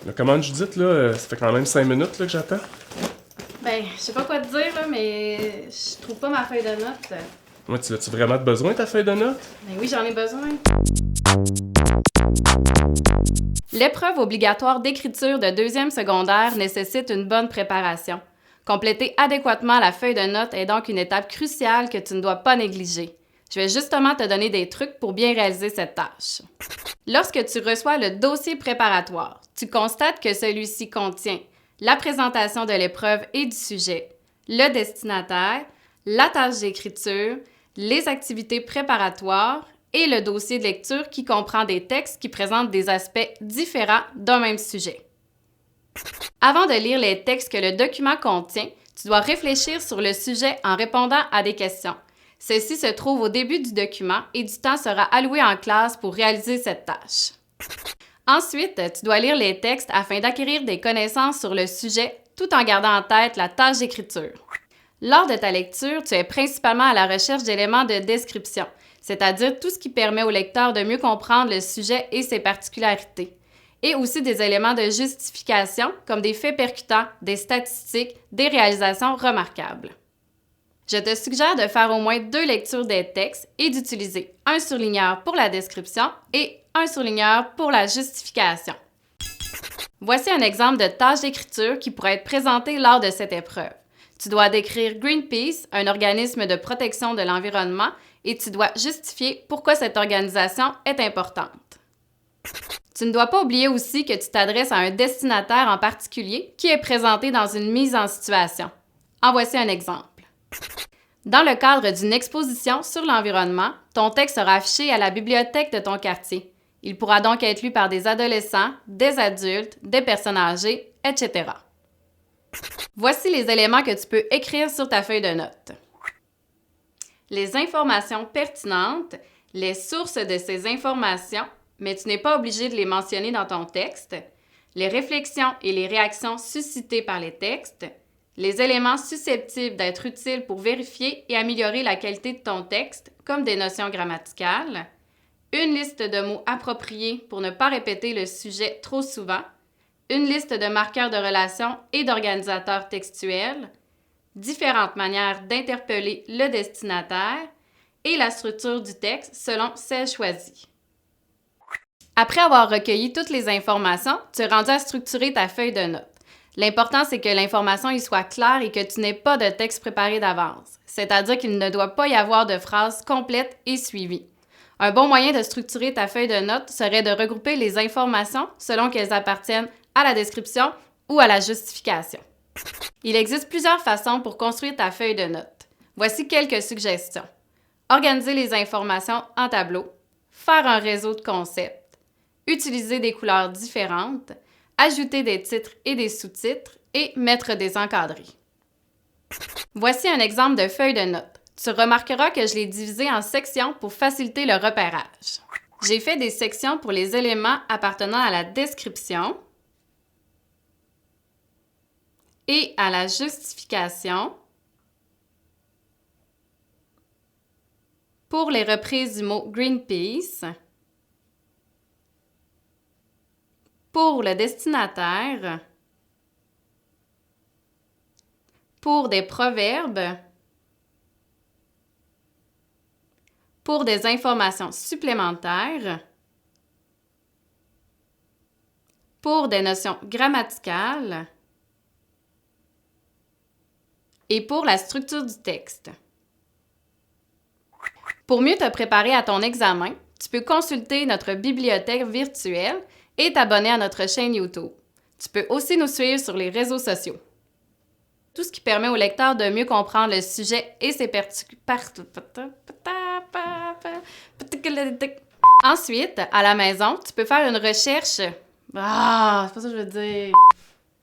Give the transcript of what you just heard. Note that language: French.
La commande Judith, là, ça fait quand même 5 minutes là, que j'attends. Ben, je sais pas quoi te dire, là, mais je trouve pas ma feuille de notes. Moi, tu as-tu vraiment besoin, ta feuille de notes? Ben oui, j'en ai besoin. L'épreuve obligatoire d'écriture de deuxième secondaire nécessite une bonne préparation. Compléter adéquatement la feuille de notes est donc une étape cruciale que tu ne dois pas négliger. Je vais justement te donner des trucs pour bien réaliser cette tâche. Lorsque tu reçois le dossier préparatoire, tu constates que celui-ci contient la présentation de l'épreuve et du sujet, le destinataire, la tâche d'écriture, les activités préparatoires et le dossier de lecture qui comprend des textes qui présentent des aspects différents d'un même sujet. Avant de lire les textes que le document contient, tu dois réfléchir sur le sujet en répondant à des questions. Ceci se trouve au début du document et du temps sera alloué en classe pour réaliser cette tâche. Ensuite, tu dois lire les textes afin d'acquérir des connaissances sur le sujet tout en gardant en tête la tâche d'écriture. Lors de ta lecture, tu es principalement à la recherche d'éléments de description, c'est-à-dire tout ce qui permet au lecteur de mieux comprendre le sujet et ses particularités, et aussi des éléments de justification comme des faits percutants, des statistiques, des réalisations remarquables. Je te suggère de faire au moins 2 lectures des textes et d'utiliser un surligneur pour la description et un surligneur pour la justification. Voici un exemple de tâche d'écriture qui pourrait être présentée lors de cette épreuve. Tu dois décrire Greenpeace, un organisme de protection de l'environnement, et tu dois justifier pourquoi cette organisation est importante. Tu ne dois pas oublier aussi que tu t'adresses à un destinataire en particulier qui est présenté dans une mise en situation. En voici un exemple. Dans le cadre d'une exposition sur l'environnement, ton texte sera affiché à la bibliothèque de ton quartier. Il pourra donc être lu par des adolescents, des adultes, des personnes âgées, etc. Voici les éléments que tu peux écrire sur ta feuille de notes. Les informations pertinentes, les sources de ces informations, mais tu n'es pas obligé de les mentionner dans ton texte, les réflexions et les réactions suscitées par les textes, les éléments susceptibles d'être utiles pour vérifier et améliorer la qualité de ton texte, comme des notions grammaticales, une liste de mots appropriés pour ne pas répéter le sujet trop souvent, une liste de marqueurs de relations et d'organisateurs textuels, différentes manières d'interpeller le destinataire et la structure du texte selon celle choisie. Après avoir recueilli toutes les informations, tu es rendu à structurer ta feuille de notes. L'important, c'est que l'information y soit claire et que tu n'aies pas de texte préparé d'avance, c'est-à-dire qu'il ne doit pas y avoir de phrases complètes et suivies. Un bon moyen de structurer ta feuille de notes serait de regrouper les informations selon qu'elles appartiennent à la description ou à la justification. Il existe plusieurs façons pour construire ta feuille de notes. Voici quelques suggestions. Organiser les informations en tableau, faire un réseau de concepts, utiliser des couleurs différentes, ajouter des titres et des sous-titres et mettre des encadrés. Voici un exemple de feuille de notes. Tu remarqueras que je l'ai divisé en sections pour faciliter le repérage. J'ai fait des sections pour les éléments appartenant à la description et à la justification, pour les reprises du mot Greenpeace, pour le destinataire, pour des proverbes, pour des informations supplémentaires, pour des notions grammaticales et pour la structure du texte. Pour mieux te préparer à ton examen, tu peux consulter notre bibliothèque virtuelle et t'abonner à notre chaîne YouTube. Tu peux aussi nous suivre sur les réseaux sociaux. Tout ce qui permet au lecteur de mieux comprendre le sujet et ses Ensuite, à la maison, tu peux faire une recherche. C'est pas ça que je veux dire.